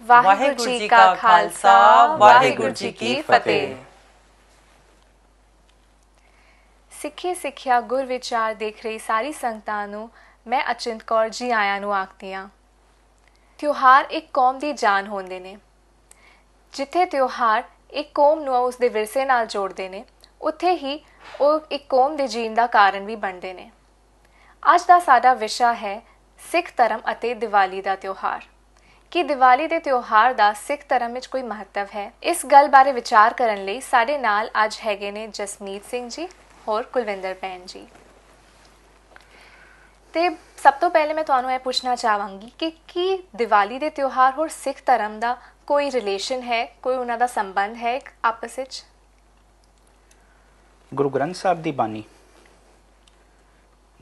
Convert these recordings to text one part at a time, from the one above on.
ਵਾਹਿਗੁਰੂ ਜੀ ਕਾ ਖਾਲਸਾ ਵਾਹਿਗੁਰੂ ਜੀ ਕੀ ਫਤਿਹ। ਸਿੱਖੀ ਸਿੱਖਿਆ ਗੁਰ ਵਿਚਾਰ ਦੇਖ ਰਹੀ ਸਾਰੀ ਸੰਗਤਾਂ ਨੂੰ ਮੈਂ ਅਚਿੰਤ ਕੌਰ ਜੀ ਆਇਆਂ ਨੂੰ ਆਖਦੀ ਹਾਂ। ਤਿਉਹਾਰ ਇੱਕ ਕੌਮ ਦੀ ਜਾਨ ਹੁੰਦੇ ਨੇ। ਜਿੱਥੇ ਤਿਉਹਾਰ ਇੱਕ ਕੌਮ ਨੂੰ ਉਸਦੇ ਵਿਰਸੇ ਨਾਲ ਜੋੜਦੇ ਨੇ, ਉੱਥੇ ਹੀ ਉਹ ਇੱਕ ਕੌਮ ਦੇ ਜੀਣ ਦਾ ਕਾਰਨ ਵੀ ਬਣਦੇ ਨੇ। ਅੱਜ ਦਾ ਸਾਡਾ ਵਿਸ਼ਾ ਹੈ ਸਿੱਖ ਧਰਮ ਅਤੇ ਦੀਵਾਲੀ ਦਾ ਤਿਉਹਾਰ। ਕਿ ਦੀਵਾਲੀ ਦੇ ਤਿਉਹਾਰ ਦਾ ਸਿੱਖ ਧਰਮ ਵਿੱਚ ਕੋਈ ਮਹੱਤਵ ਹੈ? ਇਸ ਗੱਲ ਬਾਰੇ ਵਿਚਾਰ ਕਰਨ ਲਈ ਸਾਡੇ ਨਾਲ ਅੱਜ ਹੈਗੇ ਨੇ ਜਸਮੀਤ ਸਿੰਘ ਜੀ और कुलविंदर भैन जी। तो सब तो पहले मैं तुहानू यह पूछना चाहांगी कि दिवाली के त्यौहार और सिख धर्म का कोई रिलेशन है, कोई उन्हां दा संबंध है आपस विच? गुरु ग्रंथ साहब की बानी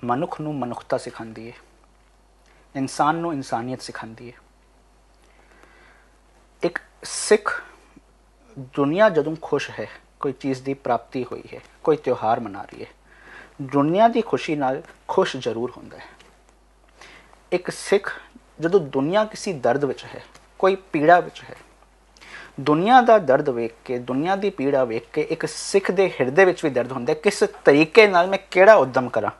मनुख नू मनुखता सिखाती है, इंसान नू इंसानियत सिखाती है। एक सिख दुनिया जदों खुश है, कोई चीज़ की प्राप्ति हुई है, कोई त्यौहार मना रही है, दुनिया की खुशी नाल खुश जरूर होंदा है। एक सिख जदों दुनिया किसी दर्द विच है, कोई पीड़ा विच है, दुनिया का दर्द वेख के, दुनिया की पीड़ा वेख के एक सिख के हिरदे विच भी दर्द होंदा है। किस तरीके नाल मैं किहड़ा उद्यम करा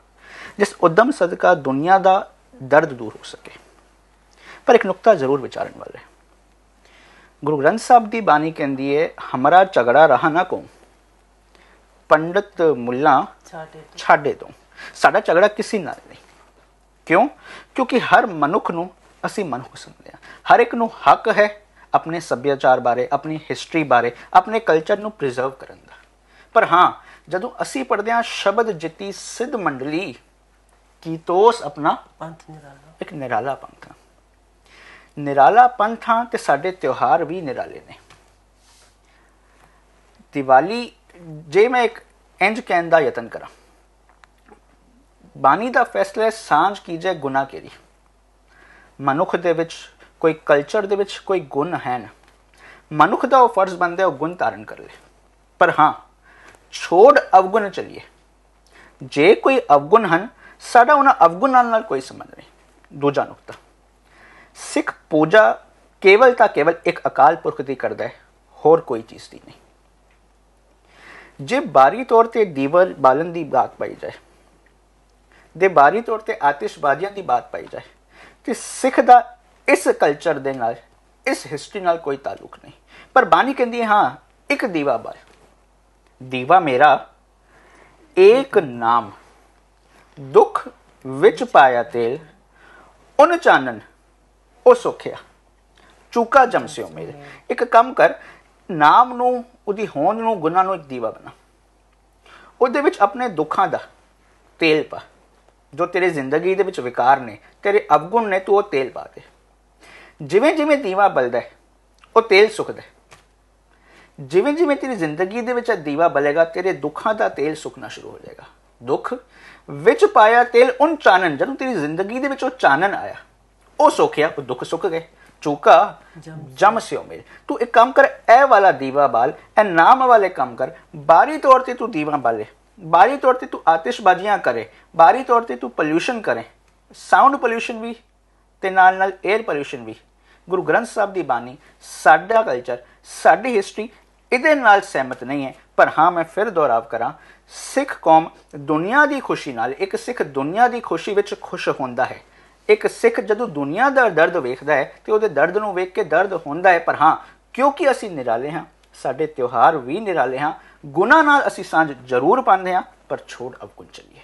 जिस उद्यम सदका दुनिया का दर्द दूर हो सके। पर एक नुकता जरूर विचारन वाला है। गुरु ग्रंथ साहब की बानी कहती है, हमारा झगड़ा रहा ना को पंडित मुल्ला छाड़े तो। साडा झगड़ा किसी नाल नहीं। क्यों? क्योंकि हर मनुख नू असी मनुख समझते हैं। हर एक नू हक है अपने सभ्याचार बारे, अपनी हिस्टरी बारे, अपने कल्चर नू प्रिजर्व करन दा। पर हाँ, जदों असी पढ़दे हां शब्द जिती सिद्ध मंडली कीतोस अपना पंथ निराला, एक निराला पंथ। निराला पंथ हाँ ते साडे त्योहार भी निराले ने। दिवाली जे मैं एक इंज कहने का यतन करा, बानी का फैसला है सांझ कीजे गुना केरी। मनुख दे विच कोई कल्चर दे विच कोई गुण है न, मनुख का वो फर्ज बनता है वो गुण धारण कर ले। पर हाँ, छोड़ अवगुण चलिए। जे कोई अवगुण हैं, साडा उन्हां अवगुणां नाल कोई संबंध नहीं। दूजा नुकता, सिख पूजा केवल ता केवल एक अकाल पुरख की करता है, होर कोई चीज़ की नहीं। जे बारी तौर पर दीवर बालन की बात पाई जाए, दे बारी तौर पर आतिशबाजियां की बात पाई जाए, तो सिख का इस कल्चर दे नाल, इस हिस्टरी नाल कोई ताल्लुक नहीं। पर बानी कहती है हाँ, एक दीवा बाल, दीवा मेरा एक नाम, दुख विच पाया तेल, उन चानन ओ सुखिया, चूका जमसियो मेरे। एक काम कर, नाम नू उदी होंद नू गुना नू एक दीवा बना, उहदे विच अपने दुखां दा तेल पा। जो तेरे जिंदगी दे विच विकार ने, तेरे अवगुण ने, तू वो तेल पा दे। जिवें जिवें दीवा बलदा है वो तेल सुखदा है। जिवें जिवें तेरी जिंदगी दे विच दीवा बलेगा, तेरे दुखां दा तेल सुखना शुरू हो जाएगा। दुख विच पाया तेल उन चानन, जदों तेरी जिंदगी दे विच वो चानन आया, वो सुखिया, वो दुख सुख गए। चूका जम से मेल। तू एक काम कर, ए वाला दीवा बाल, ए नाम वाले काम कर। बारी तौर ते तू दीवा बाले, बारी तौर ते तू आतिशबाजियां करे, बारी तौर ते तू पोल्यूशन करे, साउंड पोल्यूशन भी ते नाल नाल एयर पोल्यूशन भी। गुरु ग्रंथ साहब की बानी, साडा कल्चर, साडी हिस्टरी इहदे नाल सहमत नहीं है। पर हाँ, मैं फिर दोहराव करा, सिख कौम दुनिया की खुशी नाल, एक सिख दुनिया की खुशी विच खुश होंदा है। एक सिख जदों दुनिया का दर्द वेखदा है तो उहदे दर्द नूं वेख के दर्द होंदा है। पर हाँ, क्योंकि असी निराले हाँ, साडे त्योहार भी निराले हाँ, गुना नाल असी सांझ जरूर पांदे हाँ, पर छोड़ अवगुण चलिए।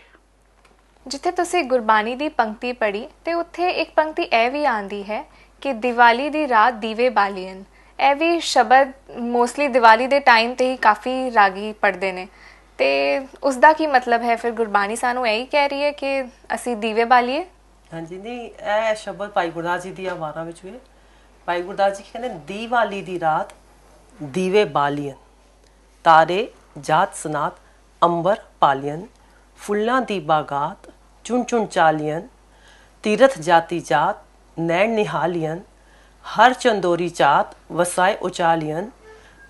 जिथे तुसी गुरबानी दी पंक्ति पढ़ी ते उत्थे एक पंक्ति ए भी आंदी है कि दिवाली दी रात दीवे बालियन। ए भी शब्द मोस्टली दिवाली दे टाइम ते ही काफ़ी रागी पढ़ते ने, ते उसका की मतलब है? फिर गुरबानी सानू यही कह रही है कि असी दीवे बालीए? हाँ जी, नहीं, यह शब्द भाई गुरदास जी दी वारां विच होए। भाई गुरदास जी कहते दीवाली दी रात दीवे बालियन, तारे जात सनात अंबर पालियन, फुल्लां दी बागात चुन चुन चालियन, तीरथ जाति जात नैन निहालियन, हर चंदोरी चात वसाए उचालियन।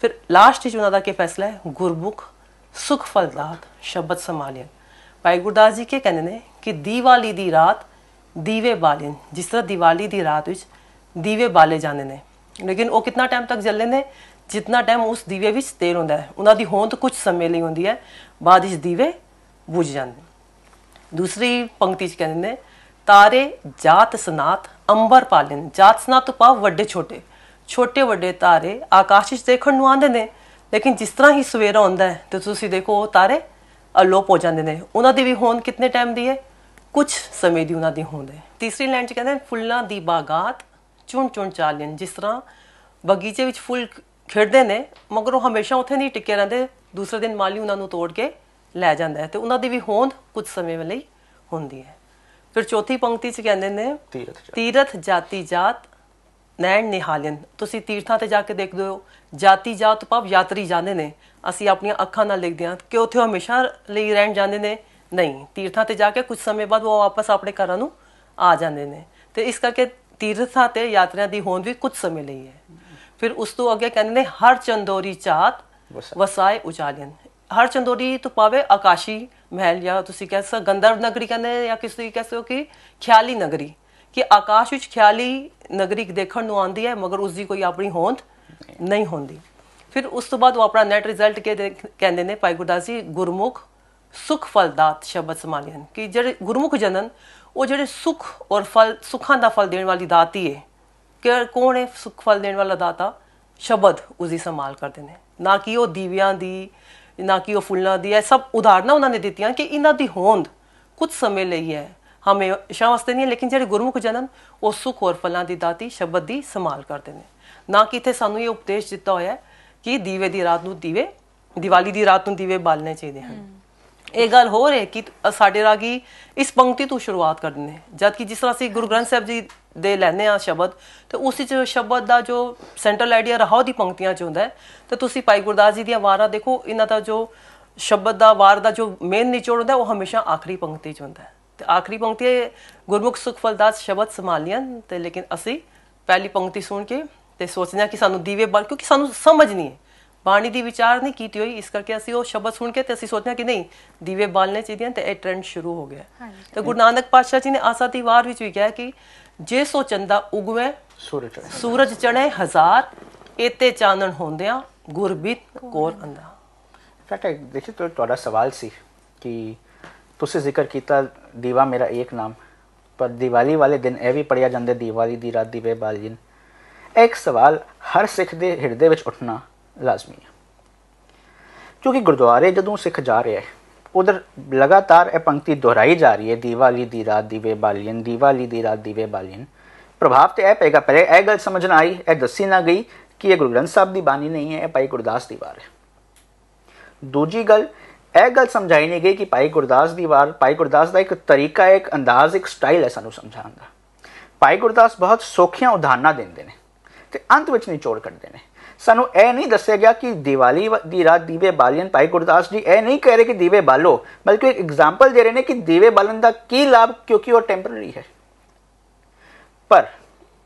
फिर लास्ट च उन्होंने क्या फैसला है, गुरमुख सुख फलदात शब्द संभालियन। भाई गुरदास जी के कहते हैं कि दीवाली दी रात दीवे बालियन, जिस तरह दिवाली दी रात विच दीवे बाले जाने ने, ਲੇਕਿਨ ਉਹ ਕਿੰਨਾ ਟਾਈਮ ਤੱਕ ਜਲਦੇ ਨੇ, ਜਿੰਨਾ ਟਾਈਮ ਉਸ ਦੀਵੇ ਵਿੱਚ ਤੇਲ ਹੁੰਦਾ ਹੈ। ਉਹਨਾਂ ਦੀ ਹੋਂਦ ਕੁਝ ਸਮੇਂ ਲਈ ਹੁੰਦੀ ਹੈ, ਬਾਅਦ ਵਿੱਚ ਦੀਵੇ ਬੁਝ ਜਾਂਦੇ। ਦੂਸਰੀ ਪੰਕਤੀ 'ਚ ਕਹਿੰਦੇ ਨੇ ਤਾਰੇ ਜਾਤ ਸਨਾਤ ਅੰਬਰ ਪਾਲਨ। ਜਾਤ ਸਨਾਤ ਤੋਂ ਭਾਵ ਵੱਡੇ ਛੋਟੇ, ਛੋਟੇ ਵੱਡੇ ਤਾਰੇ ਆਕਾਸ਼ ਵਿੱਚ ਦੇਖਣ ਨੂੰ ਆਉਂਦੇ ਨੇ, ਲੇਕਿਨ ਜਿਸ ਤਰ੍ਹਾਂ ਹੀ ਸਵੇਰਾ ਹੁੰਦਾ ਹੈ ਤੇ ਤੁਸੀਂ ਦੇਖੋ ਉਹ ਤਾਰੇ ਅਲੋਪ ਹੋ ਜਾਂਦੇ ਨੇ। ਉਹਨਾਂ ਦੀ ਵੀ ਹੋਂਦ ਕਿੰਨੇ ਟਾਈਮ ਦੀ ਹੈ? ਕੁਝ ਸਮੇਂ ਦੀ ਉਹਨਾਂ ਦੀ ਹੋਂਦ ਹੈ। ਤੀਸਰੀ ਲਾਈਨ 'ਚ ਕਹਿੰਦੇ ਫੁੱਲਾਂ ਦੀ ਬਾਗਾਤ ਚੁਣ ਚੁਣ ਚਾਲੀਨ। ਜਿਸ ਤਰ੍ਹਾਂ ਬਗੀਚੇ ਵਿੱਚ ਫੁੱਲ ਖਿੜਦੇ ਨੇ, ਮਗਰ ਉਹ ਹਮੇਸ਼ਾ ਉੱਥੇ ਨਹੀਂ ਟਿਕੇ ਰਹਿੰਦੇ, ਦੂਸਰੇ ਦਿਨ ਮਾਲੀ ਉਹਨਾਂ ਨੂੰ ਤੋੜ ਕੇ ਲੈ ਜਾਂਦਾ ਹੈ, ਤੇ ਉਹਨਾਂ ਦੀ ਵੀ ਹੋਂਦ ਕੁਝ ਸਮੇਂ ਲਈ ਹੁੰਦੀ ਹੈ। ਫਿਰ ਚੌਥੀ ਪੰਕਤੀ 'ਚ ਕਹਿੰਦੇ ਨੇ ਤੀਰਥ ਜਾਤੀ ਜਾਤ ਨੈਣ ਨਿਹਾਲਨ। ਤੁਸੀਂ ਤੀਰਥਾਂ ਤੇ ਜਾ ਕੇ ਦੇਖਦੇ ਹੋ, ਜਾਤੀ ਜਾਤ ਭਾਵ ਯਾਤਰੀ ਜਾਂਦੇ ਨੇ, ਅਸੀਂ ਆਪਣੀਆਂ ਅੱਖਾਂ ਨਾਲ ਦੇਖਦੇ ਹਾਂ ਕਿ ਉੱਥੇ ਹਮੇਸ਼ਾ ਲਈ ਰਹਿਣ ਜਾਂਦੇ ਨੇ, ਨਹੀਂ, ਤੀਰਥਾਂ ਤੇ ਜਾ ਕੇ ਕੁਝ ਸਮੇਂ ਬਾਅਦ ਉਹ ਵਾਪਸ ਆਪਣੇ ਘਰਾਂ ਨੂੰ ਆ ਜਾਂਦੇ ਨੇ। ਤੇ ਇਸ ਕਰਕੇ ਤੀਰਥਾਂ ਤੇ ਯਾਤਰੀਆਂ ਦੀ ਹੋਂਦ ਵੀ ਕੁਝ ਸਮੇਂ ਲਈ ਹੈ। ਫਿਰ ਉਸ ਤੋਂ ਅੱਗੇ ਕਹਿੰਦੇ ਨੇ ਹਰ ਚੰਦੋਰੀ ਚਾਤ ਵਸਾਏ ਉਚਾਲੀਨ। ਹਰ ਚੰਦੋਰੀ ਤੋਂ ਪਾਵੇ ਆਕਾਸ਼ੀ ਮਹਿਲ, ਜਾਂ ਤੁਸੀਂ ਕਹਿ ਸਕਦੇ ਗੰਧਰਵ ਨਗਰੀ ਕਹਿੰਦੇ, ਜਾਂ ਕਿਸੇ ਕਹਿ ਸਕਦੇ ਹੋ ਕਿ ਖਿਆਲੀ ਨਗਰੀ, ਕਿ ਆਕਾਸ਼ ਵਿੱਚ ਖਿਆਲੀ ਨਗਰੀ ਦੇਖਣ ਨੂੰ ਆਉਂਦੀ ਹੈ, ਮਗਰ ਉਸ ਦੀ ਕੋਈ ਆਪਣੀ ਹੋਂਦ ਨਹੀਂ ਹੁੰਦੀ। ਫਿਰ ਉਸ ਤੋਂ ਬਾਅਦ ਉਹ ਆਪਣਾ ਨੈਟ ਰਿਜ਼ਲਟ ਕਹਿੰਦੇ ਨੇ ਭਾਈ ਗੁਰਦਾਸ ਜੀ ਗੁਰਮੁਖ ਸੁਖ ਫਲਦਾਤ ਸ਼ਬਦ ਸੰਭਾਲਿਆ, ਕਿ ਜਿਹੜੇ ਗੁਰਮੁਖ ਜਨਨ ਉਹ ਜਿਹੜੇ ਸੁਖ ਔਰ ਫਲ, ਸੁੱਖਾਂ ਦਾ ਫਲ ਦੇਣ ਵਾਲੀ ਦਾਤੀ ਹੈ। ਕਿ ਕੌਣ ਹੈ ਸੁਖ ਫਲ ਦੇਣ ਵਾਲਾ ਦਾਤਾ? ਸ਼ਬਦ ਉਸਦੀ ਸੰਭਾਲ ਕਰਦੇ ਨੇ, ਨਾ ਕਿ ਉਹ ਦੀਵਿਆਂ ਦੀ, ਨਾ ਕਿ ਉਹ ਫੁੱਲਾਂ ਦੀ। ਇਹ ਸਭ ਉਦਾਹਰਨਾਂ ਉਹਨਾਂ ਨੇ ਦਿੱਤੀਆਂ ਕਿ ਇਹਨਾਂ ਦੀ ਹੋਂਦ ਕੁਝ ਸਮੇਂ ਲਈ ਹੈ, ਹਮੇਸ਼ਾ ਵਾਸਤੇ ਨਹੀਂ ਹੈ। ਲੇਕਿਨ ਜਿਹੜੇ ਗੁਰਮੁਖ ਜਨਨ ਉਹ ਸੁਖ ਔਰ ਫਲਾਂ ਦੀ ਦਾਤੀ ਸ਼ਬਦ ਦੀ ਸੰਭਾਲ ਕਰਦੇ ਨੇ। ਨਾ ਕਿ ਇੱਥੇ ਸਾਨੂੰ ਇਹ ਉਪਦੇਸ਼ ਦਿੱਤਾ ਹੋਇਆ ਕਿ ਦੀਵੇ ਦੀ ਰਾਤ ਨੂੰ ਦੀਵੇ, ਦੀਵਾਲੀ ਦੀ ਰਾਤ ਨੂੰ ਦੀਵੇ ਬਾਲਣੇ ਚਾਹੀਦੇ ਹਨ। ਇਹ ਗੱਲ ਹੋ ਰਹੀ ਕਿ ਸਾਡੇ ਰਾਗੀ ਇਸ ਪੰਕਤੀ ਤੋਂ ਸ਼ੁਰੂਆਤ ਕਰਦੇ ਨੇ, ਜਦ ਕਿ ਜਿਸ ਤਰ੍ਹਾਂ ਅਸੀਂ ਗੁਰੂ ਗ੍ਰੰਥ ਸਾਹਿਬ ਜੀ ਦੇ ਲੈਂਦੇ ਹਾਂ ਸ਼ਬਦ, ਤੇ ਉਸ ਵਿੱਚ ਸ਼ਬਦ ਦਾ ਜੋ ਸੈਂਟਰਲ ਆਈਡੀਆ ਰਹਾਉ ਦੀ ਪੰਕਤੀਆਂ 'ਚ ਹੁੰਦਾ ਹੈ। ਤੇ ਤੁਸੀਂ ਭਾਈ ਗੁਰਦਾਸ ਜੀ ਦੀਆਂ ਵਾਰਾਂ ਦੇਖੋ, ਇਹਨਾਂ ਦਾ ਜੋ ਸ਼ਬਦ ਦਾ ਵਾਰ ਦਾ ਜੋ ਮੇਨ ਨਿਚੋੜ ਹੁੰਦਾ ਉਹ ਹਮੇਸ਼ਾ ਆਖਰੀ ਪੰਕਤੀ 'ਚ ਹੁੰਦਾ ਹੈ। ਤੇ ਆਖਰੀ ਪੰਕਤੀ ਗੁਰਮੁਖ ਸੁਖ ਫਲਦਾਸ ਸ਼ਬਦ ਸੰਭਾਲੀਆਂ। ਤੇ ਲੇਕਿਨ ਅਸੀਂ ਪਹਿਲੀ ਪੰਕਤੀ ਸੁਣ ਕੇ ਤੇ ਸੋਚਦੇ ਹਾਂ ਕਿ ਸਾਨੂੰ ਦੀਵੇ ਬਾਲ, ਕਿਉਂਕਿ ਸਾਨੂੰ ਸਮਝ ਨਹੀਂ ਹੈ, ਬਾਣੀ ਦੀ ਵਿਚਾਰ ਨਹੀਂ ਕੀਤੀ ਹੋਈ, ਇਸ ਕਰਕੇ ਅਸੀਂ ਉਹ ਸ਼ਬਦ ਸੁਣ ਕੇ ਤੇ ਅਸੀਂ ਸੋਚਦੇ ਹਾਂ ਕਿ ਨਹੀਂ ਦੀਵੇ ਬਾਲਣੇ ਚਾਹੀਦੇ ਹਨ। ਤੇ ਇਹ ਟ੍ਰੈਂਡ ਸ਼ੁਰੂ ਹੋ ਗਿਆ। ਤੇ ਗੁਰੂ ਨਾਨਕ ਪਾਤਸ਼ਾਹ ਜੀ ਨੇ ਆਸਾ ਦੀ ਵਾਰ ਵਿੱਚ ਵੀ ਕਿਹਾ ਕਿ ਜੇ ਸੋ ਚੰਦਾ ਉਗਵੇ ਸੂਰਜ ਚੜੇ ਹਜ਼ਾਰ, ਏਤੇ ਚਾਨਣ ਹੁੰਦਿਆਂ ਗੁਰਬਿਤ ਕੋਰ ਅੰਧਾ। ਦੇਖਿए ਤੁਹਾਡਾ ਸਵਾਲ ਸੀ ਕਿ ਤੁਸੀਂ ਜ਼ਿਕਰ ਕੀਤਾ ਦੀਵਾ ਮੇਰਾ ਏਕ ਨਾਮ, ਪਰ ਦੀਵਾਲੀ ਵਾਲੇ ਦਿਨ ਇਹ ਵੀ ਪੜਿਆ ਜਾਂਦਾ ਦੀਵਾਲੀ ਦੀ ਰਾਤ ਦੀਵੇ ਬਾਲੀਨ। ਇੱਕ ਸਵਾਲ ਹਰ ਸਿੱਖ ਦੇ ਹਿਰਦੇ ਵਿੱਚ ਉੱਠਣਾ ਲਾਜ਼ਮੀ ਹੈ, ਕਿਉਂਕਿ ਗੁਰਦੁਆਰੇ ਜਦੋਂ ਸਿੱਖ ਜਾ ਰਿਹਾ ਹੈ ਉਧਰ ਲਗਾਤਾਰ ਇਹ ਪੰਕਤੀ ਦੁਹਰਾਈ ਜਾ ਰਹੀ ਹੈ, ਦੀਵਾਲੀ ਦੀ ਰਾਤ ਦੀਵੇ ਬਾਲੀਨ, ਦੀਵਾਲੀ ਦੀ ਰਾਤ ਦੀਵੇ ਬਾਲੀਨ। ਪ੍ਰਭਾਵ ਤੇ ਇਹ ਪਏਗਾ, ਪਹਿਲੇ ਇਹ ਗੱਲ ਸਮਝ ਨਾ ਆਈ, ਇਹ ਦੱਸੀ ਨਾ ਗਈ ਕਿ ਇਹ ਗੁਰੂ ਗ੍ਰੰਥ ਸਾਹਿਬ ਦੀ ਬਾਣੀ ਨਹੀਂ ਹੈ, ਇਹ ਭਾਈ ਗੁਰਦਾਸ ਦੀ ਵਾਰ ਹੈ। ਦੂਜੀ ਗੱਲ ਇਹ ਗੱਲ ਸਮਝਾਈ ਨਹੀਂ ਗਈ ਕਿ ਭਾਈ ਗੁਰਦਾਸ ਦੀ ਵਾਰ, ਭਾਈ ਗੁਰਦਾਸ ਦਾ ਇੱਕ ਤਰੀਕਾ, ਇੱਕ ਅੰਦਾਜ਼, ਇੱਕ ਸਟਾਈਲ ਹੈ ਸਾਨੂੰ ਸਮਝਾਉਣ ਦਾ। ਭਾਈ ਗੁਰਦਾਸ ਬਹੁਤ ਸੌਖੀਆਂ ਉਦਾਹਰਨਾਂ ਦਿੰਦੇ ਨੇ ਤੇ ਅੰਤ ਵਿੱਚ ਨਿਚੋੜ ਕੱਢਦੇ ਨੇ। ਸਾਨੂੰ ਇਹ ਨਹੀਂ ਦੱਸਿਆ ਗਿਆ ਕਿ ਦੀਵਾਲੀ ਦੀ ਰਾਤ ਦੀਵੇ ਬਾਲੀਨ, ਭਾਈ ਗੁਰਦਾਸ ਜੀ ਇਹ ਨਹੀਂ ਕਹਿ ਰਹੇ ਕਿ ਦੀਵੇ ਬਾਲੋ, ਬਲਕਿ ਇੱਕ ਐਗਜ਼ਾਮਪਲ ਦੇ ਰਹੇ ਨੇ ਕਿ ਦੀਵੇ ਬਾਲਣ ਦਾ ਕੀ ਲਾਭ, ਕਿਉਂਕਿ ਉਹ ਟੈਂਪਰੇਰੀ ਹੈ। ਪਰ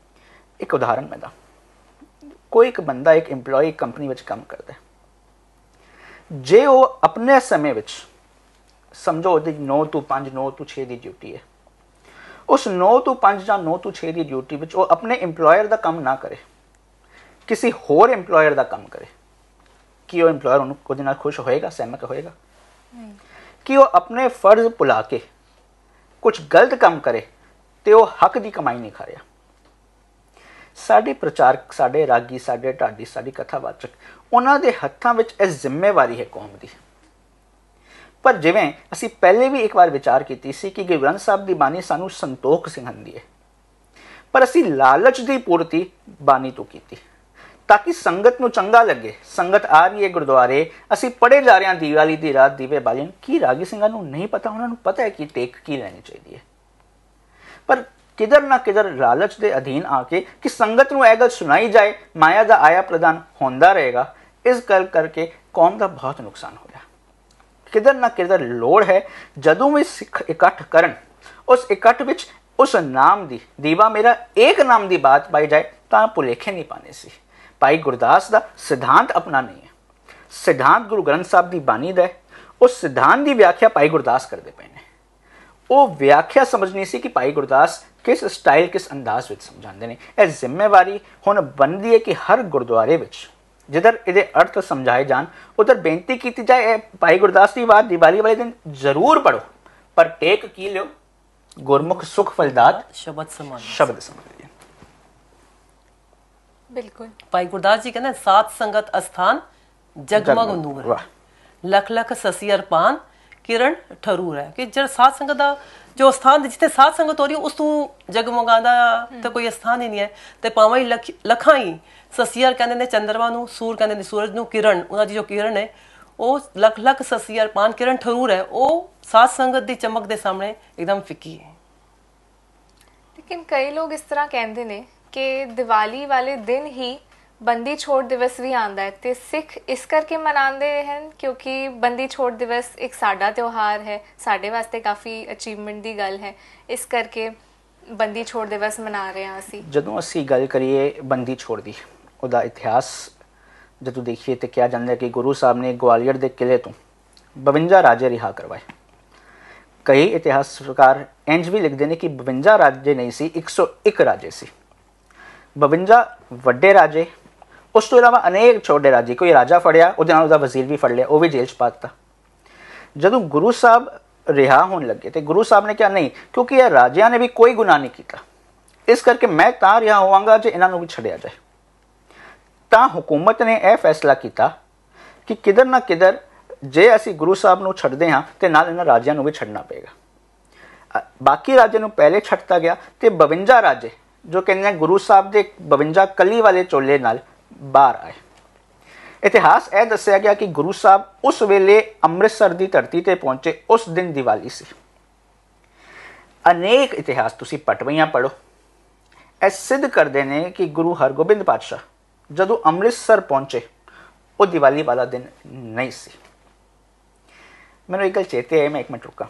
ਇੱਕ ਉਦਾਹਰਨ ਮੈਂ ਦਾਂ, ਕੋਈ ਇੱਕ ਬੰਦਾ, ਇੱਕ ਇੰਪਲੋਈ ਕੰਪਨੀ ਵਿੱਚ ਕੰਮ ਕਰਦਾ ਹੈ, ਜੇ ਉਹ ਆਪਣੇ ਸਮੇਂ ਵਿੱਚ ਸਮਝੋ ਉਹਦੀ 9 ਤੋਂ 5, 9 ਤੋਂ 6 ਦੀ ਡਿਊਟੀ ਹੈ, ਉਸ 9 ਤੋਂ 5 ਜਾਂ 9 ਤੋਂ 6 ਦੀ ਡਿਊਟੀ ਵਿੱਚ ਉਹ ਆਪਣੇ ਇੰਪਲੋਇਰ ਦਾ ਕੰਮ ਨਾ ਕਰੇ, ਕਿਸੇ ਹੋਰ ਇੰਪਲੋਇਰ ਦਾ ਕੰਮ ਕਰੇ, ਕਿ ਉਹ ਇੰਪਲੋਇਰ ਉਹਦੇ ਨਾਲ ਖੁਸ਼ ਹੋਏਗਾ, ਸਹਿਮਤ ਹੋਏਗਾ? ਕਿ ਉਹ ਆਪਣੇ ਫਰਜ਼ ਭੁਲਾ ਕੇ ਕੁਝ ਗਲਤ ਕੰਮ ਕਰੇ ਤੇ ਉਹ ਹੱਕ ਦੀ ਕਮਾਈ ਨਹੀਂ ਖਾ ਰਿਹਾ। ਸਾਡੇ ਪ੍ਰਚਾਰਕ, ਸਾਡੇ ਰਾਗੀ, ਸਾਡੇ ਢਾਡੀ, ਸਾਡੀ ਕਥਾਵਾਚਕ, ਉਹਨਾਂ ਦੇ ਹੱਥਾਂ ਵਿੱਚ ਇਹ ਜ਼ਿੰਮੇਵਾਰੀ ਹੈ ਕੌਮ ਦੀ। ਪਰ ਜਿਵੇਂ ਅਸੀਂ ਪਹਿਲੇ ਵੀ ਇੱਕ ਵਾਰ ਵਿਚਾਰ ਕੀਤੀ ਸੀ ਕਿ ਗੁਰੂ ਗ੍ਰੰਥ ਸਾਹਿਬ ਦੀ ਬਾਣੀ ਸਾਨੂੰ ਸੰਤੋਖ ਸਿਖਾਉਂਦੀ ਹੈ, ਪਰ ਅਸੀਂ ਲਾਲਚ ਦੀ ਪੂਰਤੀ ਬਾਣੀ ਤੋਂ ਕੀਤੀ ਤਾਂ ਕਿ ਸੰਗਤ ਨੂੰ ਚੰਗਾ ਲੱਗੇ। ਸੰਗਤ ਆ ਰਹੀ ਹੈ ਗੁਰਦੁਆਰੇ, ਅਸੀਂ ਪੜ੍ਹੇ ਜਾ ਰਹੇ ਹਾਂ ਦੀਵਾਲੀ ਦੀ ਰਾਤ ਦੀਵੇ ਬਾਲੀਨ। ਕੀ ਰਾਗੀ ਸਿੰਘਾਂ ਨੂੰ ਨਹੀਂ ਪਤਾ? ਉਹਨਾਂ ਨੂੰ ਪਤਾ ਹੈ ਕਿ ਟੇਕ ਕੀ ਲੈਣੀ ਚਾਹੀਦੀ ਹੈ, ਪਰ ਕਿਧਰ ਨਾ ਕਿਧਰ ਲਾਲਚ ਦੇ ਅਧੀਨ ਆ ਕੇ ਕਿ ਸੰਗਤ ਨੂੰ ਇਹ ਗੱਲ ਸੁਣਾਈ ਜਾਏ, ਮਾਇਆ ਦਾ ਆਇਆ ਪ੍ਰਦਾਨ ਹੁੰਦਾ ਰਹੇਗਾ, ਇਸ ਗੱਲ ਕਰਕੇ ਕੌਮ ਦਾ ਬਹੁਤ ਨੁਕਸਾਨ ਹੋਇਆ। ਕਿਧਰ ਨਾ ਕਿਧਰ ਲੋੜ ਹੈ ਜਦੋਂ ਵੀ ਸਿੱਖ ਇਕੱਠ ਕਰਨ, ਉਸ ਇਕੱਠ ਵਿੱਚ ਉਸ ਨਾਮ ਦੀ, ਦੀਵਾ ਮੇਰਾ ਏਕ ਨਾਮ ਦੀ ਬਾਤ ਪਾਈ ਜਾਏ ਤਾਂ ਭੁਲੇਖੇ ਨਹੀਂ ਪਾਣੇ ਸੀ। ਭਾਈ ਗੁਰਦਾਸ ਦਾ ਸਿਧਾਂਤ ਆਪਣਾ ਨਹੀਂ ਹੈ, ਸਿਧਾਂਤ ਗੁਰੂ ਗ੍ਰੰਥ ਸਾਹਿਬ ਦੀ ਬਾਣੀ ਦਾ ਹੈ। ਉਸ ਸਿਧਾਂਤ ਦੀ ਵਿਆਖਿਆ ਭਾਈ ਗੁਰਦਾਸ ਕਰਦੇ ਪਏ ਨੇ। ਉਹ ਵਿਆਖਿਆ ਸਮਝਣੀ ਸੀ ਕਿ ਭਾਈ ਗੁਰਦਾਸ किस स्टाइल किस अंदाज ਵਿੱਚ ਸਮਝਾਉਂਦੇ ਨੇ। ਇਹ ਜ਼ਿੰਮੇਵਾਰੀ ਹੁਣ ਬਣਦੀ ਹੈ ਕਿ ਹਰ ਗੁਰਦੁਆਰੇ ਵਿੱਚ ਜਿੱਧਰ ਇਹਦੇ ਅਰਥ ਸਮਝਾਏ ਜਾਣ ਉਧਰ ਬੇਨਤੀ ਕੀਤੀ ਜਾਏ ਇਹ ਭਾਈ ਗੁਰਦਾਸ ਦੀ ਬਾਤ ਦੀਵਾਲੀ ਵਾਲੇ ਦਿਨ ਜ਼ਰੂਰ ਪੜੋ, ਪਰ ਟੇਕ ਕੀ ਲਿਓ ਗੁਰਮੁਖ ਸੁਖ ਫਲਦਾਤ शब्द समान ਸ਼ਬਦ ਸਮਝ ਲਿਓ। बिल्कुल। भाई गुरदास जी कहते हैं सात संगत अस्थान जगमग नूर वाह। लख लख ससी अरपान किरण ठरूर है कि जब सात संगत ਦਾ ਜੋ ਸਥਾਨ ਜਿੱਥੇ ਸਾਧ ਸੰਗਤ ਹੋ ਰਹੀ ਉਸ ਤੋਂ ਜਗਮਗਾਉਂਦਾ ਤਾਂ ਕੋਈ ਸਥਾਨ ਹੀ ਨਹੀਂ ਹੈ। ਤੇ ਭਾਵੇਂ ਲੱਖਾਂ ਹੀ ਸਸੀਅਰ ਕਹਿੰਦੇ ਨੇ ਚੰਦਰਮਾ ਨੂੰ, ਸੂਰ ਕਹਿੰਦੇ ਨੇ ਸੂਰਜ ਨੂੰ, ਕਿਰਨ ਉਹਨਾਂ ਦੀ ਜੋ ਕਿਰਨ ਹੈ ਉਹ ਲੱਖ ਲੱਖ ਸਸੀਅਰ ਪਾਨ ਕਿਰਨ ਠਰੂਰ ਹੈ, ਉਹ ਸਾਧ ਸੰਗਤ ਦੀ ਚਮਕ ਦੇ ਸਾਹਮਣੇ ਇੱਕਦਮ ਫਿੱਕੀ ਹੈ। लेकिन कई लोग इस तरह कहते हैं कि दिवाली वाले दिन ही बंदी छोड़ दिवस भी आंदा है ते सिख इस करके मनाते हैं क्योंकि बंदी छोड़ दिवस एक साडा त्यौहार है, साडे वास्ते काफ़ी अचीवमेंट की गल है, इस करके बंदी छोड़ दिवस मना रहे हैं असी। ਜਦੋਂ ਅਸੀਂ ਗੱਲ ਕਰੀਏ ਬੰਦੀ ਛੋੜ ਦੀ ਉਹਦਾ ਇਤਿਹਾਸ ਜਦੋਂ ਦੇਖੀਏ ਤੇ ਕਿਹਾ ਜਾਂਦਾ ਕਿ ਗੁਰੂ ਸਾਹਿਬ ਨੇ ਗਵਾਲੀਅਰ ਦੇ ਕਿਲੇ ਤੋਂ 52 ਰਾਜੇ ਰਿਹਾ ਕਰਵਾਏ। ਕਈ ਇਤਿਹਾਸਕਾਰ ਇੰਜ ਵੀ ਲਿਖਦੇ ਨੇ ਕਿ 52 ਰਾਜੇ ਨਹੀਂ ਸੀ, 101 ਰਾਜੇ ਸੀ। 52 ਵੱਡੇ ਰਾਜੇ, ਉਸ ਤੋਂ ਇਲਾਵਾ ਅਨੇਕ ਛੋਟੇ ਰਾਜੇ। ਕੋਈ ਰਾਜਾ ਫੜਿਆ ਉਹਦੇ ਨਾਲ ਉਹਦਾ ਵਜ਼ੀਰ ਵੀ ਫੜ ਲਿਆ, ਉਹ ਵੀ ਜੇਲ੍ਹ 'ਚ ਪਾ ਦਿੱਤਾ। ਜਦੋਂ ਗੁਰੂ ਸਾਹਿਬ ਰਿਹਾ ਹੋਣ ਲੱਗੇ ਤੇ ਗੁਰੂ ਸਾਹਿਬ ਨੇ ਕਿਹਾ ਨਹੀਂ, ਕਿਉਂਕਿ ਇਹ ਰਾਜਿਆਂ ਨੇ ਵੀ ਕੋਈ ਗੁਨਾਹ ਨਹੀਂ ਕੀਤਾ, ਇਸ ਕਰਕੇ ਮੈਂ ਤਾਂ ਰਿਹਾ ਹੋਵਾਂਗਾ ਜੇ ਇਹਨਾਂ ਨੂੰ ਵੀ ਛੱਡਿਆ ਜਾਏ। ਤਾਂ ਹੁਕੂਮਤ ਨੇ ਇਹ ਫੈਸਲਾ ਕੀਤਾ ਕਿ ਕਿਧਰ ਨਾ ਕਿਧਰ ਜੇ ਅਸੀਂ ਗੁਰੂ ਸਾਹਿਬ ਨੂੰ ਛੱਡਦੇ ਹਾਂ ਤੇ ਨਾਲ ਇਹਨਾਂ ਰਾਜਿਆਂ ਨੂੰ ਵੀ ਛੱਡਣਾ ਪਏਗਾ। ਬਾਕੀ ਰਾਜੇ ਨੂੰ ਪਹਿਲੇ ਛੱਡਤਾ ਗਿਆ ਤੇ 52 ਰਾਜੇ ਜੋ ਕਹਿੰਦੇ ਗੁਰੂ ਸਾਹਿਬ ਦੇ 52 ਕਲੀ ਵਾਲੇ ਚੋਲੇ ਨਾਲ ਬਾਹਰ ਆਏ। ਇਤਿਹਾਸ ਇਹ ਦੱਸਿਆ ਗਿਆ ਕਿ ਗੁਰੂ ਸਾਹਿਬ ਉਸ ਵੇਲੇ ਅੰਮ੍ਰਿਤਸਰ ਦੀ ਧਰਤੀ ਤੇ ਪਹੁੰਚੇ, ਉਸ ਦਿਨ ਦੀਵਾਲੀ ਸੀ। ਅਨੇਕ ਇਤਿਹਾਸ ਤੁਸੀਂ ਪਟਵਈਆਂ ਪੜ੍ਹੋ, ਇਹ ਸਿੱਧ ਕਰਦੇ ਨੇ ਕਿ ਗੁਰੂ ਹਰਗੋਬਿੰਦ ਪਾਤਸ਼ਾਹ ਜਦੋਂ ਅੰਮ੍ਰਿਤਸਰ ਪਹੁੰਚੇ ਉਹ ਦੀਵਾਲੀ ਵਾਲਾ ਦਿਨ ਨਹੀਂ ਸੀ। ਮੈਨੂੰ ਇੱਕ ਗੱਲ ਚੇਤੇ ਹੈ, ਮੈਂ ਇੱਕ ਮਿੰਟ ਰੁਕਾਂ।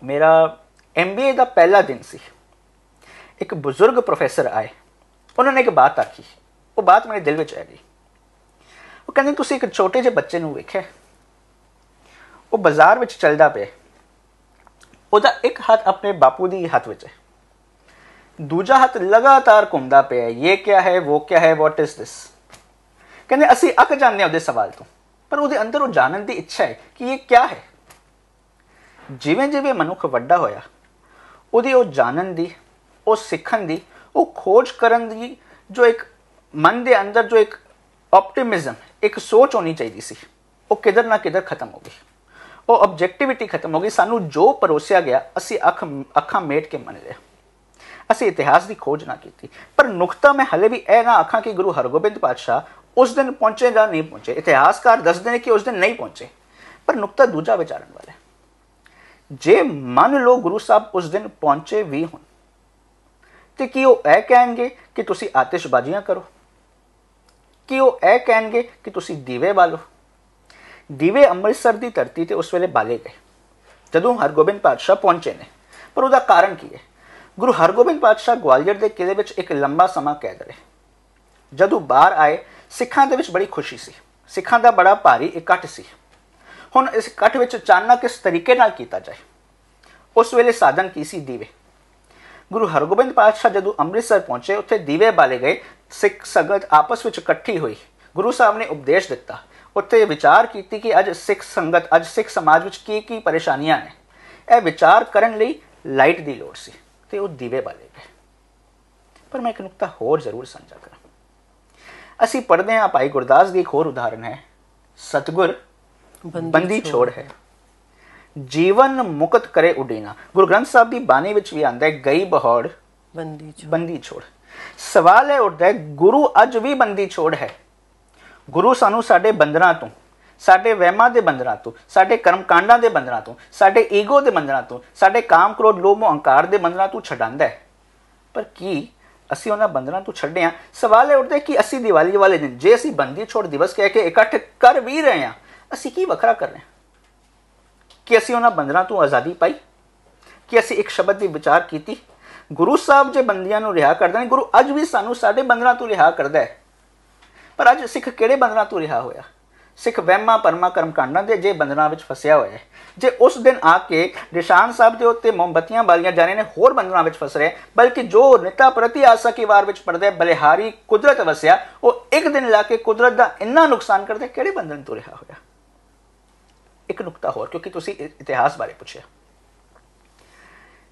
ਮੇਰਾ MBA ਦਾ ਪਹਿਲਾ ਦਿਨ ਸੀ। ਇੱਕ ਬਜ਼ੁਰਗ ਪ੍ਰੋਫੈਸਰ ਆਏ, ਉਹਨਾਂ ਨੇ ਇੱਕ ਬਾਤ ਆਖੀ, ਉਹ ਬਾਤ ਮੇਰੇ ਦਿਲ ਵਿੱਚ ਆ ਗਈ। ਉਹ ਕਹਿੰਦੇ ਤੁਸੀਂ ਇੱਕ ਛੋਟੇ ਜਿਹੇ ਬੱਚੇ ਨੂੰ ਵੇਖਿਆ, ਉਹ ਬਾਜ਼ਾਰ ਵਿੱਚ ਚੱਲਦਾ ਪਿਆ, ਉਹਦਾ ਇੱਕ ਹੱਥ ਆਪਣੇ ਬਾਪੂ ਦੀ ਹੱਥ ਵਿੱਚ ਹੈ, ਦੂਜਾ ਹੱਥ ਲਗਾਤਾਰ ਘੁੰਮਦਾ ਪਿਆ, ਇਹ ਕਿਆ ਹੈ, ਉਹ ਕਿਆ ਹੈ, ਵਾਟ ਇਜ਼ ਦਿਸ। ਕਹਿੰਦੇ ਅਸੀਂ ਅੱਕ ਜਾਂਦੇ ਹਾਂ ਉਹਦੇ ਸਵਾਲ ਤੋਂ, ਪਰ ਉਹਦੇ ਅੰਦਰ ਉਹ ਜਾਣਨ ਦੀ ਇੱਛਾ ਹੈ ਕਿ ਇਹ ਕਿਆ ਹੈ। ਜਿਵੇਂ ਜਿਵੇਂ ਮਨੁੱਖ ਵੱਡਾ ਹੋਇਆ, ਉਹਦੀ ਉਹ ਜਾਣਨ ਦੀ, ਉਹ ਸਿੱਖਣ ਦੀ, ਉਹ ਖੋਜ ਕਰਨ ਦੀ ਜੋ ਇੱਕ ਮਨ ਦੇ ਅੰਦਰ ਜੋ ਇੱਕ ਆਪਟਿਮਿਜ਼ਮ, ਇੱਕ ਸੋਚ ਹੋਣੀ ਚਾਹੀਦੀ ਸੀ, ਉਹ ਕਿਧਰ ਨਾ ਕਿਧਰ ਖਤਮ ਹੋ ਗਈ। ਉਹ ਆਬਜੈਕਟਿਵਿਟੀ ਖਤਮ ਹੋ ਗਈ। ਸਾਨੂੰ ਜੋ ਪਰੋਸਿਆ ਗਿਆ ਅਸੀਂ ਅੱਖਾਂ ਮੇਟ ਕੇ ਮੰਨ ਲਿਆ, ਅਸੀਂ ਇਤਿਹਾਸ ਦੀ ਖੋਜ ਨਾ ਕੀਤੀ। ਪਰ ਨੁਕਤਾ ਮੈਂ ਹਲੇ ਵੀ ਇਹ ਨਾ ਆਖਾਂ ਕਿ ਗੁਰੂ ਹਰਗੋਬਿੰਦ ਪਾਤਸ਼ਾਹ ਉਸ ਦਿਨ ਪਹੁੰਚੇ ਜਾਂ ਨਹੀਂ ਪਹੁੰਚੇ। ਇਤਿਹਾਸਕਾਰ ਦੱਸਦੇ ਨੇ ਕਿ ਉਸ ਦਿਨ ਨਹੀਂ ਪਹੁੰਚੇ, ਪਰ ਨੁਕਤਾ ਦੂਜਾ ਵਿਚਾਰਨ ਵਾਲਾ ਹੈ। ਜੇ ਮੰਨ ਲਓ ਗੁਰੂ ਸਾਹਿਬ ਉਸ ਦਿਨ ਪਹੁੰਚੇ ਵੀ ਹੋਣ ਤੇ ਕੀ ਉਹ ਇਹ ਕਹਿਣਗੇ ਕਿ ਤੁਸੀਂ ਆਤਿਸ਼ਬਾਜ਼ੀਆਂ ਕਰੋ? ਕੀ ਉਹ ਇਹ ਕਹਿਣਗੇ ਕਿ ਤੁਸੀਂ ਦੀਵੇ ਬਾਲੋ? ਦੀਵੇ ਅੰਮ੍ਰਿਤਸਰ ਦੀ ਧਰਤੀ ਤੇ ਉਸ ਵੇਲੇ ਬਾਲੇ ਗਏ ਜਦੋਂ ਹਰਗੋਬਿੰਦ ਪਾਤਸ਼ਾਹ ਪਹੁੰਚੇ ਨੇ। ਪਰ ਉਹਦਾ ਕਾਰਨ ਕੀ ਹੈ? ਗੁਰੂ ਹਰਗੋਬਿੰਦ ਪਾਤਸ਼ਾਹ ਗਵਾਲੀਅਰ ਦੇ ਕਿਲੇ ਵਿੱਚ ਇੱਕ ਲੰਬਾ ਸਮਾਂ ਕੈਦ ਰਹੇ। ਜਦੋਂ ਬਾਹਰ ਆਏ ਸਿੱਖਾਂ ਦੇ ਵਿੱਚ ਬੜੀ ਖੁਸ਼ੀ ਸੀ, ਸਿੱਖਾਂ ਦਾ ਬੜਾ ਭਾਰੀ ਇਕੱਠ ਸੀ। ਹੁਣ ਇਸ ਇਕੱਠ ਵਿੱਚ ਚਾਨਣਾ ਕਿਸ ਤਰੀਕੇ ਨਾਲ ਕੀਤਾ ਜਾਏ? ਉਸ ਵੇਲੇ ਸਾਧਨ ਕੀ ਸੀ? ਦੀਵੇ। ਗੁਰੂ ਹਰਗੋਬਿੰਦ ਪਾਤਸ਼ਾਹ ਜਦੋਂ ਅੰਮ੍ਰਿਤਸਰ ਪਹੁੰਚੇ, ਉੱਥੇ ਦੀਵੇ ਬਾਲੇ ਗਏ, ਸਿੱਖ ਸੰਗਤ ਆਪਸ ਵਿੱਚ ਇਕੱਠੀ ਹੋਈ, ਗੁਰੂ ਸਾਹਿਬ ਨੇ ਉਪਦੇਸ਼ ਦਿੱਤਾ, ਉੱਥੇ ਵਿਚਾਰ ਕੀਤੀ ਕਿ ਅੱਜ ਸਿੱਖ ਸੰਗਤ, ਅੱਜ ਸਿੱਖ ਸਮਾਜ ਵਿੱਚ ਕੀ ਕੀ ਪਰੇਸ਼ਾਨੀਆਂ ਨੇ। ਇਹ ਵਿਚਾਰ ਕਰਨ ਲਈ ਲਾਈਟ ਦੀ ਲੋੜ ਸੀ ਤੇ ਉਹ ਦੀਵੇ ਬਾਲੇ ਗਏ। ਪਰ ਮੈਂ ਇੱਕ ਨੁਕਤਾ ਹੋਰ ਜ਼ਰੂਰ ਸਾਂਝਾ ਕਰਾਂ। ਅਸੀਂ ਪੜ੍ਹਦੇ ਹਾਂ ਭਾਈ ਗੁਰਦਾਸ ਦੀ ਇੱਕ ਹੋਰ ਉਦਾਹਰਨ ਹੈ, ਸਤਿਗੁਰ ਬੰਦੀ ਛੋੜ ਹੈ, ਜੀਵਨ ਮੁਕਤ ਕਰੇ ਉਡੀਨਾ। ਗੁਰੂ ਗ੍ਰੰਥ ਸਾਹਿਬ ਦੀ ਬਾਣੀ ਵਿੱਚ ਵੀ ਆਉਂਦਾ ਹੈ, ਗਈ ਬਹੌੜ ਬੰਦੀ ਛੋੜ। ਸਵਾਲ ਇਹ ਉੱਠਦਾ ਹੈ, ਗੁਰੂ ਅੱਜ ਵੀ ਬੰਦੀ ਛੋੜ ਹੈ? ਗੁਰੂ ਸਾਨੂੰ ਸਾਡੇ ਬੰਧਨਾਂ ਤੋਂ, ਸਾਡੇ ਵਹਿਮਾਂ ਦੇ ਬੰਧਨਾਂ ਤੋਂ, ਸਾਡੇ ਕਰਮਕਾਂਡਾਂ ਦੇ ਬੰਧਨਾਂ ਤੋਂ, ਸਾਡੇ ਈਗੋ ਦੇ ਬੰਧਨਾਂ ਤੋਂ, ਸਾਡੇ ਕਾਮ ਕ੍ਰੋਧ ਲੋਭ ਮੋਹ ਅਹੰਕਾਰ ਦੇ ਬੰਧਨਾਂ ਤੋਂ ਛਡਾਉਂਦਾ ਹੈ। ਪਰ ਕੀ ਅਸੀਂ ਉਹਨਾਂ ਬੰਧਨਾਂ ਤੋਂ ਛੱਡੇ ਹਾਂ? ਸਵਾਲ ਇਹ ਉੱਠਦਾ ਕਿ ਅਸੀਂ ਦੀਵਾਲੀ ਵਾਲੇ ਦਿਨ ਜੇ ਅਸੀਂ ਬੰਦੀ ਛੋੜ ਦਿਵਸ ਕਹਿ ਕੇ ਇਕੱਠ ਕਰ ਵੀ ਰਹੇ ਹਾਂ, ਅਸੀਂ ਕੀ ਵੱਖਰਾ ਕਰ ਰਹੇ ਹਾਂ? ਕਿ ਅਸੀਂ ਉਹਨਾਂ ਬੰਧਨਾਂ ਤੋਂ ਆਜ਼ਾਦੀ ਪਾਈ? ਕਿ ਅਸੀਂ ਇੱਕ ਸ਼ਬਦ ਦੀ ਵਿਚਾਰ ਕੀਤੀ? ਗੁਰੂ ਸਾਹਿਬ ਜੇ ਬੰਦੀਆਂ ਨੂੰ ਰਿਹਾ ਕਰਦੇ ਨੇ, ਗੁਰੂ ਅੱਜ ਵੀ ਸਾਨੂੰ ਸਾਡੇ ਬੰਧਨਾਂ ਤੋਂ ਰਿਹਾ ਕਰਦਾ ਹੈ। ਪਰ ਅੱਜ ਸਿੱਖ ਕਿਹੜੇ ਬੰਧਨਾਂ ਤੋਂ ਰਿਹਾ ਹੋਇਆ? ਸਿੱਖ ਵਹਿਮਾਂ ਭਰਮਾਂ ਕਰਮਕਾਂਡਾਂ ਦੇ ਜੇ ਬੰਧਨਾਂ ਵਿੱਚ ਫਸਿਆ ਹੋਇਆ ਹੈ, ਜੇ ਉਸ ਦਿਨ ਆ ਕੇ ਨਿਸ਼ਾਨ ਸਾਹਿਬ ਦੇ ਉੱਤੇ ਮੋਮਬੱਤੀਆਂ ਬਾਲੀਆਂ ਜਾ ਰਹੇ ਨੇ ਹੋਰ ਬੰਧਨਾਂ ਵਿੱਚ ਫਸ ਰਿਹਾ, ਬਲਕਿ ਜੋ ਨਿਤਾ ਪ੍ਰਤੀ ਆਸਾ ਕੀ ਵਾਰ ਵਿੱਚ ਪੜਦਾ ਬਲਿਹਾਰੀ ਕੁਦਰਤ ਵਸਿਆ, ਉਹ ਇੱਕ ਦਿਨ ਲਾ ਕੇ ਕੁਦਰਤ ਦਾ ਇੰਨਾ ਨੁਕਸਾਨ ਕਰਦੇ, ਕਿਹੜੇ ਬੰਧਨ ਤੋਂ ਰਿਹਾ ਹੋਇਆ। ਇੱਕ ਨੁਕਤਾ ਹੋਰ, ਕਿਉਂਕਿ ਤੁਸੀਂ ਇਤਿਹਾਸ ਬਾਰੇ ਪੁੱਛਿਆ,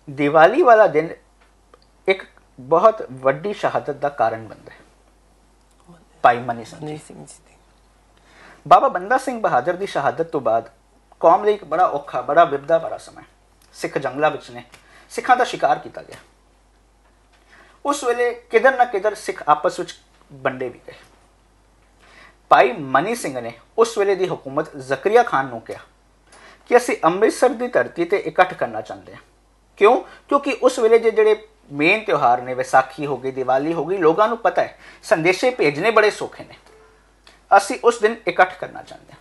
ਦੀਵਾਲੀ ਵਾਲਾ ਦਿਨ ਇੱਕ ਬਹੁਤ ਵੱਡੀ ਸ਼ਹਾਦਤ ਦਾ ਕਾਰਨ ਬਣਦਾ ਹੈ। ਭਾਈ ਮਨੀ ਸਿੰਘ ਜੀ, ਬਾਬਾ ਬੰਦਾ ਸਿੰਘ ਬਹਾਦਰ ਦੀ ਸ਼ਹਾਦਤ ਤੋਂ ਬਾਅਦ ਕੌਮ ਲਈ ਇੱਕ ਬੜਾ ਔਖਾ, ਬੜਾ ਵਿਪਦਾ ਭਰਾ ਸਮਾਂ, ਸਿੱਖ ਜੰਗਲਾਂ ਵਿੱਚ ਨੇ, ਸਿੱਖਾਂ ਦਾ ਸ਼ਿਕਾਰ ਕੀਤਾ ਗਿਆ। ਉਸ ਵੇਲੇ ਕਿਧਰ ਨਾ ਕਿਧਰ ਸਿੱਖ ਆਪਸ ਵਿੱਚ ਵੰਡੇ ਵੀ ਗਏ। ਭਾਈ ਮਨੀ ਸਿੰਘ ਨੇ ਉਸ ਵੇਲੇ ਦੀ ਹਕੂਮਤ ਜ਼ਕਰੀਆ ਖਾਨ ਨੂੰ ਕਿਹਾ ਕਿ ਅਸੀਂ ਅੰਮ੍ਰਿਤਸਰ ਦੀ ਧਰਤੀ ਤੇ ਇਕੱਠ ਕਰਨਾ ਚਾਹੁੰਦੇ ਹਾਂ। ਕਿਉਂ? ਕਿਉਂਕਿ ਉਸ ਵੇਲੇ ਜਿਹੜੇ ਮੇਨ ਤਿਉਹਾਰ ਨੇ, ਵਿਸਾਖੀ ਹੋ ਗਈ, ਦੀਵਾਲੀ ਹੋ ਗਈ, ਲੋਕਾਂ ਨੂੰ ਪਤਾ ਹੈ ਸੰਦੇਸ਼ੇ ਭੇਜਣੇ ਬੜੇ ਸੌਖੇ ਨੇ, ਅਸੀਂ ਉਸ ਦਿਨ ਇਕੱਠ ਕਰਨਾ ਚਾਹੁੰਦੇ ਹਾਂ।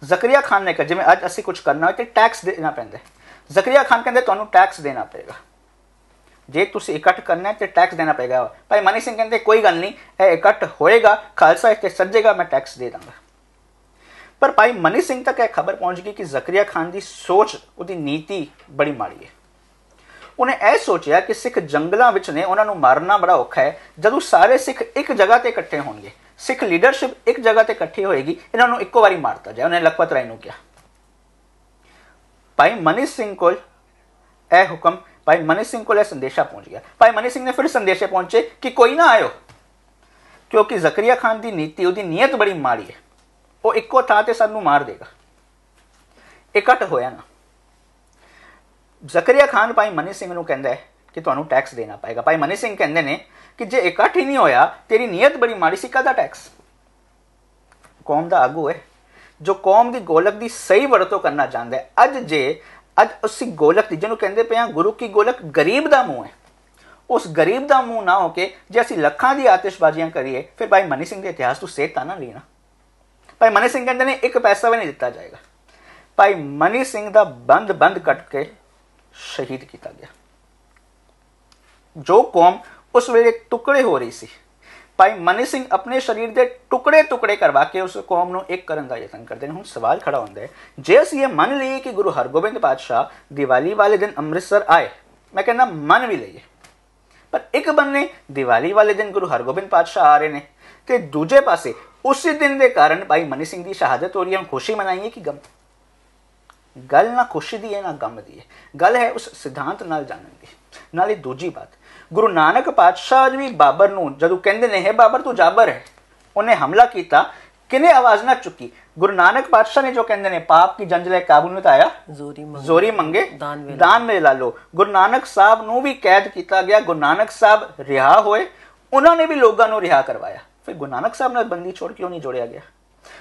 ਜ਼ਕਰੀਆ ਖਾਨ ਨੇ ਕਿਹਾ ਜਿਵੇਂ ਅੱਜ ਅਸੀਂ ਕੁਝ ਕਰਨਾ ਹੋਏ ਤੇ ਟੈਕਸ ਦੇਣਾ ਪੈਂਦਾ, ਜ਼ਕਰੀਆ ਖਾਨ ਕਹਿੰਦੇ ਤੁਹਾਨੂੰ ਟੈਕਸ ਦੇਣਾ ਪਏਗਾ, ਜੇ ਤੁਸੀਂ ਇਕੱਠ ਕਰਨਾ ਹੈ ਤੇ ਟੈਕਸ ਦੇਣਾ ਪਏਗਾ। ਭਾਈ ਮਨੀ ਸਿੰਘ ਕਹਿੰਦੇ ਕੋਈ ਗੱਲ ਨਹੀਂ, ਇਹ ਇਕੱਠ ਹੋਏਗਾ, ਖਾਲਸਾ ਇੱਥੇ ਸੱਜੇਗਾ, ਮੈਂ ਟੈਕਸ ਦੇ ਦਾਂਗਾ। ਪਰ ਭਾਈ ਮਨੀ ਸਿੰਘ ਤੱਕ ਇਹ ਖਬਰ ਪਹੁੰਚ ਗਈ ਕਿ ਜ਼ਕਰੀਆ ਖਾਨ ਦੀ ਸੋਚ, ਉਹਦੀ ਨੀਤੀ ਬੜੀ ਮਾੜੀ ਹੈ। ਉਹਨੇ ਇਹ ਸੋਚਿਆ ਕਿ ਸਿੱਖ ਜੰਗਲਾਂ ਵਿੱਚ ਨੇ, ਉਹਨਾਂ ਨੂੰ ਮਾਰਨਾ ਬੜਾ ਔਖਾ ਹੈ। ਜਦੋਂ ਸਾਰੇ ਸਿੱਖ ਇੱਕ ਜਗ੍ਹਾ ਤੇ ਇਕੱਠੇ ਹੋਣਗੇ, ਸਿੱਖ ਲੀਡਰਸ਼ਿਪ ਇੱਕ ਜਗ੍ਹਾ ਤੇ ਇਕੱਠੀ ਹੋਏਗੀ, ਇਹਨਾਂ ਨੂੰ ਇੱਕੋ ਵਾਰੀ ਮਾਰਤਾ ਜਾਏ। ਉਹਨੇ ਲਖਪਤ ਰਾਏ ਨੂੰ ਕਿਹਾ। ਭਾਈ ਮਨੀ ਸਿੰਘ ਕੋਲ ਇਹ ਹੁਕਮ, ਭਾਈ ਮਨੀ ਸਿੰਘ ਕੋਲ ਇਹ ਸੰਦੇਸ਼ਾ ਪਹੁੰਚ ਗਿਆ। ਭਾਈ ਮਨੀ ਸਿੰਘ ਨੇ ਫਿਰ ਸੰਦੇਸ਼ੇ ਪਹੁੰਚੇ ਕਿ ਕੋਈ ਨਾ ਆਇਓ, ਕਿਉਂਕਿ ਜ਼ਕਰੀਆ ਖਾਨ ਦੀ ਨੀਤੀ, ਉਹਦੀ ਨੀਅਤ ਬੜੀ ਮਾੜੀ ਹੈ, ਉਹ ਇੱਕੋ ਥਾਂ ਤੇ ਸਾਨੂੰ ਮਾਰ ਦੇਗਾ। ਇਕੱਠ ਹੋਇਆ ਨਾ। ਜ਼ਕਰੀਆ ਖਾਨ ਭਾਈ ਮਨੀ ਸਿੰਘ ਨੂੰ ਕਹਿੰਦਾ ਹੈ ਕਿ ਤੁਹਾਨੂੰ ਟੈਕਸ ਦੇਣਾ ਪਏਗਾ। ਭਾਈ ਮਨੀ ਸਿੰਘ ਕਹਿੰਦੇ ਨੇ ਕਿ ਜੇ ਇਕੱਠ ਹੀ ਨਹੀਂ ਹੋਇਆ, ਤੇਰੀ ਨੀਅਤ ਬੜੀ ਮਾੜੀ ਸੀ, ਕਾਹਦਾ ਟੈਕਸ? ਕੌਮ ਦਾ ਆਗੂ ਹੈ ਜੋ ਕੌਮ ਦੀ ਗੋਲਕ ਦੀ ਸਹੀ ਵਰਤੋਂ ਕਰਨਾ ਚਾਹੁੰਦਾ ਹੈ। ਅੱਜ ਅਸੀਂ ਗੋਲਕ ਦੀ, ਜਿਹਨੂੰ ਕਹਿੰਦੇ ਪਏ ਹਾਂ ਗੁਰੂ ਕੀ ਗੋਲਕ, ਗਰੀਬ ਦਾ ਮੂੰਹ ਹੈ। ਉਸ ਗਰੀਬ ਦਾ ਮੂੰਹ ਨਾ ਹੋ ਕੇ ਜੇ ਅਸੀਂ ਲੱਖਾਂ ਦੀ ਆਤਿਸ਼ਬਾਜ਼ੀਆਂ ਕਰੀਏ, ਫਿਰ ਭਾਈ ਮਨੀ ਸਿੰਘ ਦੇ ਇਤਿਹਾਸ ਤੋਂ ਸੇਧ ਤਾਂ ਨਾ ਲੈਣਾ। ਭਾਈ ਮਨੀ ਸਿੰਘ ਕਹਿੰਦੇ ਨੇ ਇੱਕ ਪੈਸਾ ਵੀ ਨਹੀਂ ਦਿੱਤਾ ਜਾਏਗਾ। ਭਾਈ ਮਨੀ ਸਿੰਘ ਦਾ ਬੰਦ ਕੱਟ ਕੇ ਸ਼ਹੀਦ ਕੀਤਾ ਗਿਆ। ਜੋ ਕੌਮ ਉਸ ਵੇਲੇ ਟੁਕੜੇ ਹੋ ਰਹੀ ਸੀ, ਭਾਈ ਮਨੀ ਸਿੰਘ ਆਪਣੇ ਸਰੀਰ ਦੇ ਟੁਕੜੇ ਕਰਵਾ ਕੇ ਉਸ ਕੌਮ ਨੂੰ ਇੱਕ ਕਰਨ ਦਾ ਯਤਨ ਕਰਦੇ ਨੇ। ਹੁਣ ਸਵਾਲ ਖੜਾ ਹੁੰਦਾ ਹੈ, ਜੇ ਅਸੀਂ ਇਹ ਮੰਨ ਲਈਏ ਕਿ ਗੁਰੂ ਹਰਗੋਬਿੰਦ ਪਾਤਸ਼ਾਹ ਦੀਵਾਲੀ ਵਾਲੇ ਦਿਨ ਅੰਮ੍ਰਿਤਸਰ ਆਏ, ਮੈਂ ਕਹਿੰਦਾ ਮੰਨ ਵੀ ਲਈਏ, ਪਰ ਇੱਕ ਬੰਨੇ ਦੀਵਾਲੀ ਵਾਲੇ ਦਿਨ ਗੁਰੂ ਹਰਗੋਬਿੰਦ ਪਾਤਸ਼ਾਹ ਆ ਰਹੇ ਨੇ ਤੇ ਦੂਜੇ ਪਾਸੇ ਉਸੇ ਦਿਨ ਦੇ ਕਾਰਨ ਭਾਈ ਮਨੀ ਸਿੰਘ ਦੀ ਸ਼ਹਾਦਤ ਹੋ ਰਹੀ ਹੈ। ਖੁਸ਼ੀ ਮਨਾਈਏ ਕਿ ਗਮ? ਗੱਲ ਨਾ ਖੁਸ਼ੀ ਦੀ ਹੈ ਨਾ ਗਮ ਦੀ ਹੈ, ਗੱਲ ਹੈ ਉਸ ਸਿਧਾਂਤ ਨਾਲ ਜਾਣਨ ਦੀ। ਨਾਲੇ ਦੂਜੀ ਬਾਤ, ਗੁਰੂ ਨਾਨਕ ਪਾਤਸ਼ਾਹ ਵੀ ਬਾਬਰ ਨੂੰ ਜਦੋਂ ਕਹਿੰਦੇ ਨੇ ਹੈ ਬਾਬਰ ਤੂੰ ਜਾਬਰ ਹੈ, ਉਹਨੇ ਹਮਲਾ ਕੀਤਾ, ਕਿਨੇ ਆਵਾਜ਼ ਨਾ ਚੁੱਕੀ? ਗੁਰੂ ਨਾਨਕ ਪਾਤਸ਼ਾਹ ਨੇ ਜੋ ਕਹਿੰਦੇ ਨੇ ਪਾਪ ਕੀ ਜੰਜਲੇ ਕਾਬੂ ਨਹੀਂ ਆਇਆ, ਜ਼ੋਰੀ ਮੰਗੇ ਦਾਨ ਮੇ ਲਾ ਲੋ। ਗੁਰੂ ਨਾਨਕ ਸਾਹਿਬ ਨੂੰ ਵੀ ਕੈਦ ਕੀਤਾ ਗਿਆ, ਗੁਰੂ ਨਾਨਕ ਸਾਹਿਬ ਰਿਹਾ ਹੋਏ, ਉਹਨਾਂ ਨੇ ਵੀ ਲੋਕਾਂ ਨੂੰ ਰਿਹਾ ਕਰਵਾਇਆ। ਫਿਰ ਗੁਰੂ ਨਾਨਕ ਸਾਹਿਬ ਨਾਲ ਬੰਦੀ ਛੋੜ ਕਿਉਂ ਨਹੀਂ ਜੋੜਿਆ ਗਿਆ?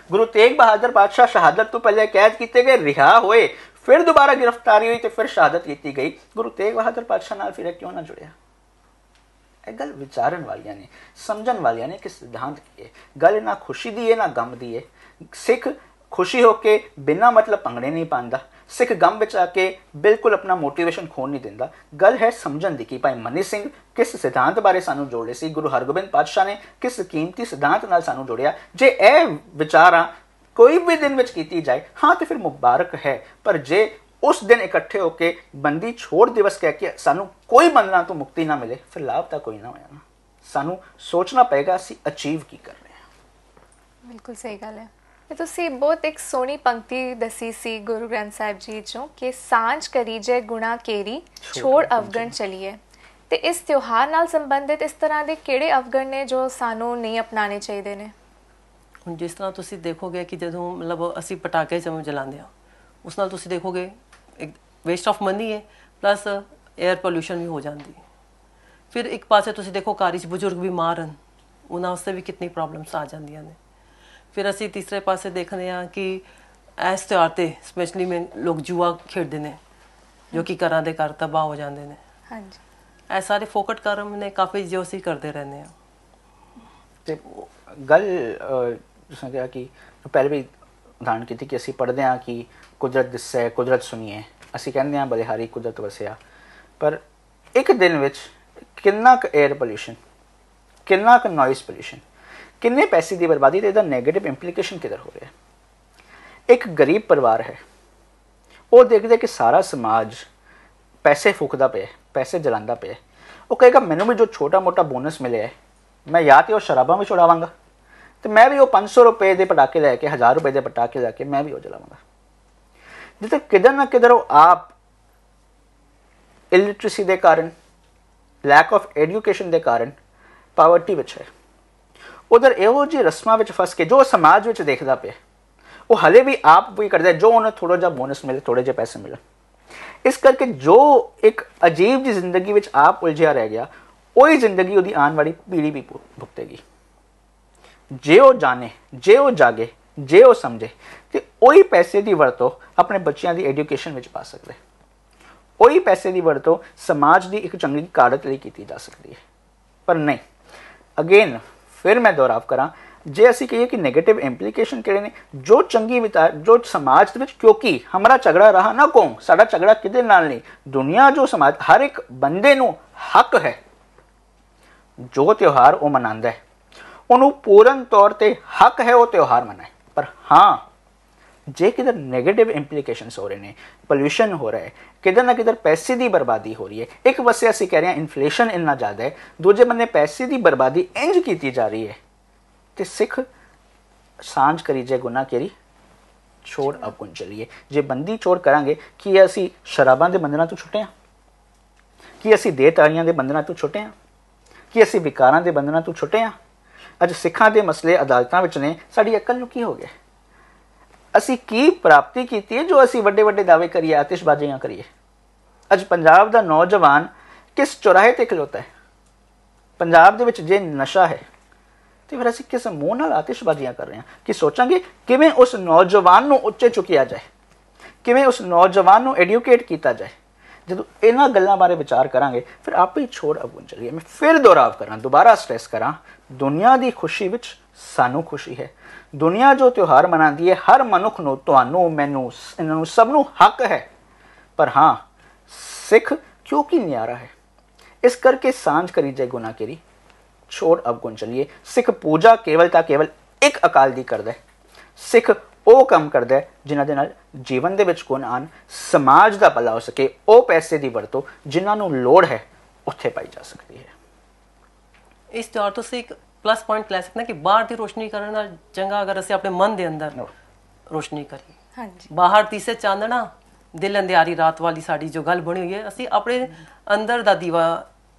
ਗੁਰੂ ਤੇਗ ਬਹਾਦਰ ਪਾਤਸ਼ਾਹ ਸ਼ਹਾਦਤ ਤੋਂ ਪਹਿਲੇ ਕੈਦ ਕੀਤੇ ਗਏ, ਰਿਹਾ ਹੋਏ, ਫਿਰ ਦੁਬਾਰਾ ਗ੍ਰਿਫਤਾਰੀ ਹੋਈ ਤੇ ਫਿਰ ਸ਼ਹਾਦਤ ਕੀਤੀ ਗਈ। ਗੁਰੂ ਤੇਗ ਬਹਾਦਰ ਪਾਤਸ਼ਾਹ ਨਾਲ ਫਿਰ ਕਿਉਂ ਨਾ ਜੁੜਿਆ? ਇਹ ਗੱਲ ਵਿਚਾਰਨ ਵਾਲਿਆਂ ਨੇ, ਸਮਝਣ ਵਾਲਿਆਂ ਨੇ ਕਿ ਸਿਧਾਂਤ ਕੀ ਹੈ। ਗੱਲ ਨਾ ਖੁਸ਼ੀ ਦੀ ਹੈ ਨਾ ਗਮ ਦੀ ਹੈ। ਸਿੱਖ ਖੁਸ਼ੀ ਹੋ ਕੇ ਬਿਨਾਂ ਮਤਲਬ ਭੰਗੜੇ ਨਹੀਂ ਪਾਉਂਦਾ, ਸਿੱਖ ਗਮ ਵਿੱਚ ਆ ਕੇ ਬਿਲਕੁਲ ਆਪਣਾ ਮੋਟੀਵੇਸ਼ਨ ਖੋਣ ਨਹੀਂ ਦਿੰਦਾ। ਗੱਲ ਹੈ ਸਮਝਣ ਦੀ ਕਿ ਭਾਈ ਮਨੀ ਸਿੰਘ ਕਿਸ ਸਿਧਾਂਤ ਬਾਰੇ ਸਾਨੂੰ ਜੋੜੇ ਸੀ, ਗੁਰੂ ਹਰਗੋਬਿੰਦ ਪਾਤਸ਼ਾਹ ਨੇ ਕਿਸ ਕੀਮਤੀ ਸਿਧਾਂਤ ਨਾਲ ਸਾਨੂੰ ਜੋੜਿਆ। ਜੇ ਇਹ ਵਿਚਾਰਾਂ ਕੋਈ ਵੀ ਦਿਨ ਵਿੱਚ ਕੀਤੀ ਜਾਏ, ਹਾਂ ਤੇ ਫਿਰ ਮੁਬਾਰਕ ਹੈ, ਪਰ ਜੇ ਉਸ ਦਿਨ ਇਕੱਠੇ ਹੋ ਕੇ ਬੰਦੀ ਛੋੜ ਦਿਵਸ ਕਹਿ ਕੇ ਸਾਨੂੰ ਕੋਈ ਬੰਧਨਾਂ ਤੋਂ ਮੁਕਤੀ ਨਾ ਮਿਲੇ, ਫਿਰ ਲਾਭ ਤਾਂ ਕੋਈ ਨਾ ਹੋਇਆ ਨਾ। ਸਾਨੂੰ ਸੋਚਣਾ ਪਏਗਾ ਅਸੀਂ ਅਚੀਵ ਕੀ ਕਰ ਰਹੇ ਹਾਂ। ਬਿਲਕੁਲ ਸਹੀ ਗੱਲ ਹੈ। ਤੇ ਤੁਸੀਂ ਬਹੁਤ ਇੱਕ ਸੋਹਣੀ ਪੰਕਤੀ ਦੱਸੀ ਸੀ ਗੁਰੂ ਗ੍ਰੰਥ ਸਾਹਿਬ ਜੀ ਚੋਂ ਕਿ ਸਾਂਝ ਕਰੀ ਜੈ ਗੁਣਾ ਕੇਰੀ ਛੋੜ ਅਵਗਣ ਚਲੀਏ। ਤੇ ਇਸ ਤਿਉਹਾਰ ਨਾਲ ਸੰਬੰਧਿਤ ਇਸ ਤਰ੍ਹਾਂ ਦੇ ਕਿਹੜੇ ਅਵਗਣ ਨੇ ਜੋ ਸਾਨੂੰ ਨਹੀਂ ਅਪਣਾਉਣੇ ਚਾਹੀਦੇ ਨੇ? ਹੁਣ ਜਿਸ ਤਰ੍ਹਾਂ ਤੁਸੀਂ ਦੇਖੋਗੇ ਕਿ ਜਦੋਂ ਮਤਲਬ ਅਸੀਂ ਪਟਾਕੇ ਜਲਾਉਂਦੇ ਹਾਂ, ਉਸ ਨਾਲ ਤੁਸੀਂ ਦੇਖੋਗੇ ਇੱਕ ਵੇਸਟ ਆਫ ਮਨੀ ਹੈ, ਪਲੱਸ 에ਅਰ ਪੋਲਿਊਸ਼ਨ ਵੀ ਹੋ ਜਾਂਦੀ ਹੈ। ਫਿਰ ਇੱਕ ਪਾਸੇ ਤੁਸੀਂ ਦੇਖੋ ਘਰ 'ਚ ਬਜ਼ੁਰਗ ਬਿਮਾਰ ਹਨ, ਉਹਨਾਂ ਵਾਸਤੇ ਵੀ ਕਿੰਨੀ ਪ੍ਰੋਬਲਮਸ ਆ ਜਾਂਦੀਆਂ ਨੇ। ਫਿਰ ਅਸੀਂ ਤੀਸਰੇ ਪਾਸੇ ਦੇਖਦੇ ਹਾਂ ਕਿ ਇਸ ਤਿਉਹਾਰ 'ਤੇ ਸਪੈਸ਼ਲੀ ਲੋਕ ਜੂਆ ਖੇਡਦੇ ਨੇ, ਜੋ ਕਿ ਘਰਾਂ ਦੇ ਘਰ ਤਬਾਹ ਹੋ ਜਾਂਦੇ ਨੇ। ਹਾਂਜੀ, ਇਹ ਸਾਰੇ ਫੋਕਟ ਕਰਮ ਨੇ ਕਾਫੀ ਜੋ ਅਸੀਂ ਕਰਦੇ ਰਹਿੰਦੇ ਹਾਂ। ਤੇ ਗੱਲ ਜਿਸ ਨੇ ਕਿਹਾ ਕਿ ਪਹਿਲੇ ਵੀ ਉਦਾਹਰਨ ਕੀਤੀ ਕਿ ਅਸੀਂ ਪੜ੍ਹਦੇ ਹਾਂ ਕਿ ਕੁਦਰਤ ਦਿਸੇ ਕੁਦਰਤ ਸੁਣੀਏ, ਅਸੀਂ ਕਹਿੰਦੇ ਹਾਂ ਬਲਿਹਾਰੀ ਕੁਦਰਤ ਵਸਿਆ, ਪਰ ਇੱਕ ਦਿਨ ਵਿੱਚ ਕਿੰਨਾ ਕੁ 에ਅਰ ਪੋਲਿਊਸ਼ਨ, ਕਿੰਨਾ ਕੁ ਨੋਇਸ ਪੋਲਿਊਸ਼ਨ, किन्ने पैसे की बर्बादी तो इसका नैगेटिव इंप्लीकेशन किधर हो रहा है। एक गरीब परिवार है, वो देखते कि सारा समाज पैसे फूकता पे, पैसे जलांदा पे, वो कहेगा मैनू भी जो छोटा मोटा बोनस मिले है मैं या तो शराबा भी छुड़ावांगा, तो मैं भी वो 500 रुपए के पटाके लैके 1000 रुपए के पटाके लैके मैं भी वो जलावांगा। जिते किधर ना किधर आप इलिटरेसी के कारण, लैक ऑफ एजुकेशन के कारण पावर्टी विच है, उधर इहो जी रस्मां विच फस के जो समाज विच देखदा पे वो हले भी आप भी करता है जो उन्हें थोड़ा जा बोनस मिले, थोड़े जे पैसे मिले। इस करके जो एक अजीब जी जिंदगी विच आप उलझिया रह गया, वही जिंदगी उसकी आने वाली पीढ़ी भी भुगतेगी। जे वो जाने, जे वो जागे, जे वो समझे कि वही पैसे की वरतों अपने बच्चों की एजुकेशन में पा सकते, वही पैसे की वरतों समाज की एक चंगी काड़त लिए की जा सकती है। पर नहीं, अगेन फिर मैं दोहराव करा, जे असी कहिए कि नैगेटिव इंप्लीकेशन किहड़े ने, जो चंगी विचार जो समाज दे विच, क्योंकि हमारा झगड़ा रहा ना कौन, साडा झगड़ा किदे नाल नहीं, दुनिया जो समाज हर एक बंदे नूं हक है जो त्यौहार वो मनांदा है उन्होंने पूर्ण तौर पर हक है वो त्यौहार मनाए। पर हाँ, जे किधर नैगेटिव इंप्लीकेशंस हो रहे हैं, पोल्यूशन हो रहा है, किधर ना किधर पैसे की बर्बादी हो रही है, एक पासे असीं कह रहे हैं इन्फ्लेशन इन्ना ज़्यादा है, दूजे बंदे पैसे की बर्बादी इंज की जा रही है, तो सिख सांझ करी जे गुनाह केरी छोड़ अवगुण चलिए। जे बंदी छोड़ करांगे कि असी शराबां दे बंधनां तो छुटे हैं, कि असी देहताड़ियां दे बंधनां तो छुटे हैं, कि असी विकारां दे बंधनां तो छुटे हैं। अज सिखां दे मसले अदालतां विच ने, साडी अकल नूं की हो गया, असी की प्राप्ति की है जो असी वड्डे वड्डे दावे करिए, आतिशबाजियां करिए। अज पंजाब दा नौजवान किस चौराहे ते खलोता है, पंजाब दे विच जे नशा है तो फिर असी किस मुँह नाल आतिशबाजियां कर रहे हैं कि सोचांगे किवें उस नौजवान नूं उच्चे चुकिया जाए, किवें उस नौजवान नूं एडुकेट किया जाए। जो इन्हां गल्लां बारे विचार करांगे फिर आप ही छोड़ अवगुण चलिए। मैं फिर दोहराव करा, दोबारा स्ट्रेस करा, दुनिया की खुशी विच सानू खुशी है। दुनिया जो त्यौहार मनाती है हर मनुख नूं, तुहानूं, मैनूं, इन्हां नूं सबनूं हक है। पर हाँ, सिख क्योंकि न्यारा है, इस करके सांझ करी जाए गुनाह केरी छोड़ अवगुण चलिए। सिख पूजा केवल ता केवल एक अकाल दी करदा है, सिख वो काम करता है जिन्हां दे नाल जीवन दे विच गुण आन, समाज दा भला हो सके, वो पैसे की वरतों जिन्हां नूं लोड़ है उत्थे पाई जा सकती है। इस त्यौहार तो से एक प्लस पॉइंट लै सकते हैं कि बाहर की रोशनी करने नाल चंगा अगर असीं अपने मन के अंदर रोशनी करिए। हाँ जी, बाहर तीसे चांदना दिल अंधियारी रात वाली साड़ी जो गल बनी हुई है, असीं अपने अंदर दा दीवा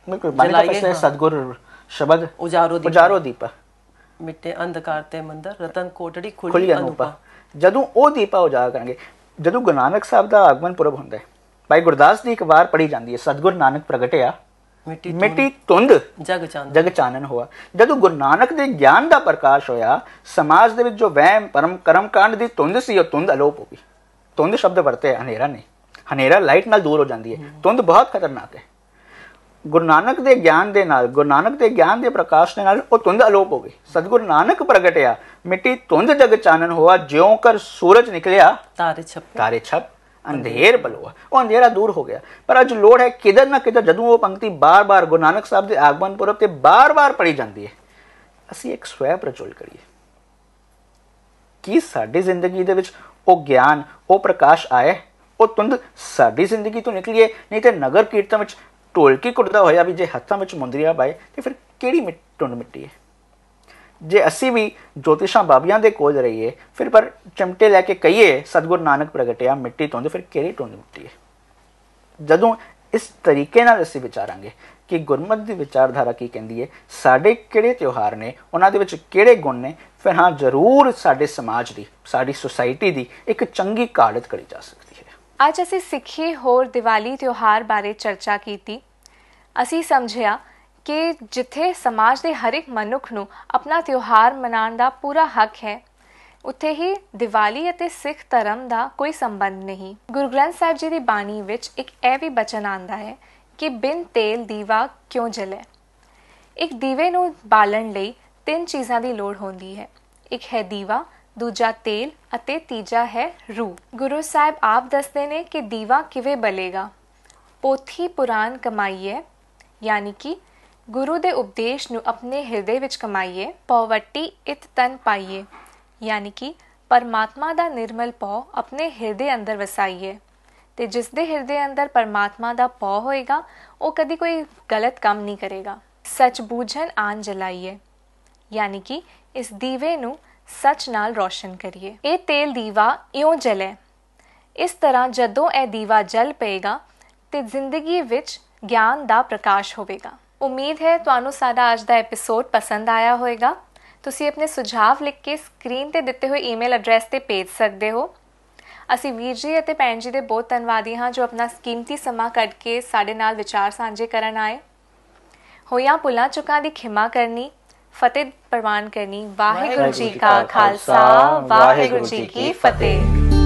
जलाइए। सतगुरु शब्द उजारो दीपा मिट्टे अंधकार ते मंदर रतन कोटड़ी खुली अनूपा। जदों वो दीपा उजागर करेंगे, जदों गुरु नानक साहब का आगमन पुरब होंदा है, भाई गुरदास दी एक वार पढ़ी जाती है, सतगुरु नानक प्रगटिया मिट्टी धुंध जग चानन हुआ। जदों गुरु नानक दे ज्ञान का प्रकाश होया, समाज दे विच जो वहम परम कर्म कांड की धुंध सी, धुंध अलोप हो गई। धुंध शब्द वरते हनेरा नहीं, हनेरा लाइट नाल दूर हो जाती है, धुंध बहुत खतरनाक है। गुरु नानक दे ज्ञान दे नाल, गुरु नानक दे ज्ञान दे प्रकाश दे नाल वो धुंध अलोप हो गई। सतगुरु नानक प्रगटिया मिट्टी धुंध जग चानन हुआ, ज्यों कर सूरज निकलिया तारे छप अंधेर बलोआ। वो अंधेरा दूर हो गया। पर अज लोड़ है किधर ना किधर, जदों वो पंक्ति बार बार गुरु नानक साहब के आगमन पुरब ते बार बार पढ़ी जाती है, असी एक स्वै प्रचुल करिए कि साडी जिंदगी दे विच वो ज्ञान, वो प्रकाश आए, वो धुंध साडी जिंदगी तो निकलीए। नहीं तो नगर कीर्तन विच ढोलकी कुटदा होया भी जे हत्थां विच मुंदरिया पाए तो फिर किहड़ी धुंध मिट्टी है। जे असी भी ज्योतिषां बाबियां दे कोल रहीए फिर पर चिमटे लैके कहिए सतगुरु नानक प्रगटिया मिट्टी धुंध, फिर किहड़ी धुंध मिट्टी है। जदों इस तरीके नाल असी विचारांगे कि गुरमत दी विचारधारा की कहंदी है, साडे किहड़े त्यौहार ने, उन्हां दे विच किहड़े गुण ने, फिर हाँ जरूर साडे समाज दी, साडी सोसाइटी दी एक चंगी काड़त करी जा सकती है। अज असी सिੱਖੀ होर दिवाली त्यौहार बारे चर्चा की। असी समझिया कि जिथे समाज के हर एक मनुख नूं अपना त्यौहार मनाउण दा पूरा हक है, उत्थे ही दिवाली अते सिख धर्म का कोई संबंध नहीं। गुरु ग्रंथ साहिब जी की बाणी विच एक यह भी बचन आंदा है कि बिन तेल दीवा क्यों जले। एक दीवे नूं बालण लई 3 चीज़ां की लोड़ होंदी है, एक है दीवा, दूजा तेल अते तीजा है रूह। गुरु साहिब आप दसदे ने कि दीवा किवें बलेगा। पोथी पुराण कमाईए, यानी कि ਗੁਰੂ ਦੇ ਉਪਦੇਸ਼ ਨੂੰ ਆਪਣੇ ਹਿਰਦੇ ਵਿੱਚ ਕਮਾਈਏ, ਪੌਵੱਟੀ ਇਤ ਤਨ ਪਾਈਏ, ਯਾਨੀ ਕਿ ਪਰਮਾਤਮਾ ਦਾ ਨਿਰਮਲ ਪੌ ਆਪਣੇ ਹਿਰਦੇ ਅੰਦਰ ਵਸਾਈਏ। ਤੇ ਜਿਸ ਦੇ ਹਿਰਦੇ ਅੰਦਰ ਪਰਮਾਤਮਾ ਦਾ ਪੌ ਹੋਏਗਾ ਉਹ ਕਦੀ ਕੋਈ ਗਲਤ ਕੰਮ ਨਹੀਂ ਕਰੇਗਾ। ਸੱਚ ਬੂਝਣ ਆਨ ਜਲਾਈਏ, ਯਾਨੀ ਕਿ ਇਸ ਦੀਵੇ ਨੂੰ ਸੱਚ ਨਾਲ ਰੋਸ਼ਨ ਕਰੀਏ। ਇਹ ਤੇਲ ਦੀਵਾ ਇਉਂ ਜਲੇ। ਇਸ ਤਰ੍ਹਾਂ ਜਦੋਂ ਇਹ ਦੀਵਾ ਜਲ ਪਏਗਾ ਤੇ ਜ਼ਿੰਦਗੀ ਵਿੱਚ ਗਿਆਨ ਦਾ ਪ੍ਰਕਾਸ਼ ਹੋਵੇਗਾ। ਉਮੀਦ ਹੈ ਤੁਹਾਨੂੰ ਸਾਡਾ ਅੱਜ ਦਾ ਐਪੀਸੋਡ ਪਸੰਦ ਆਇਆ ਹੋਵੇਗਾ। ਤੁਸੀਂ ਆਪਣੇ ਸੁਝਾਅ ਲਿਖ ਕੇ ਸਕਰੀਨ ਤੇ ਦਿੱਤੇ ਹੋਏ ਈਮੇਲ ਐਡਰੈਸ ਤੇ ਭੇਜ ਸਕਦੇ ਹੋ। ਅਸੀਂ ਵੀਰ ਜੀ ਅਤੇ ਭੈਣ ਜੀ ਦੇ ਬਹੁਤ ਧੰਨਵਾਦੀ ਹਾਂ ਜੋ ਆਪਣਾ ਕੀਮਤੀ ਸਮਾਂ ਕੱਢ ਕੇ ਸਾਡੇ ਨਾਲ ਵਿਚਾਰ ਸਾਂਝੇ ਕਰਨ ਆਏ। ਹੋਈਆਂ ਭੁੱਲਾਂ ਚੁੱਕਾਂ ਦੀ ਖਿਮਾ ਕਰਨੀ, ਫਤਿਹ ਪ੍ਰਵਾਨ ਕਰਨੀ। ਵਾਹਿਗੁਰੂ ਜੀ ਕਾ ਖਾਲਸਾ, ਵਾਹਿਗੁਰੂ ਜੀ ਕੀ ਫਤਿਹ।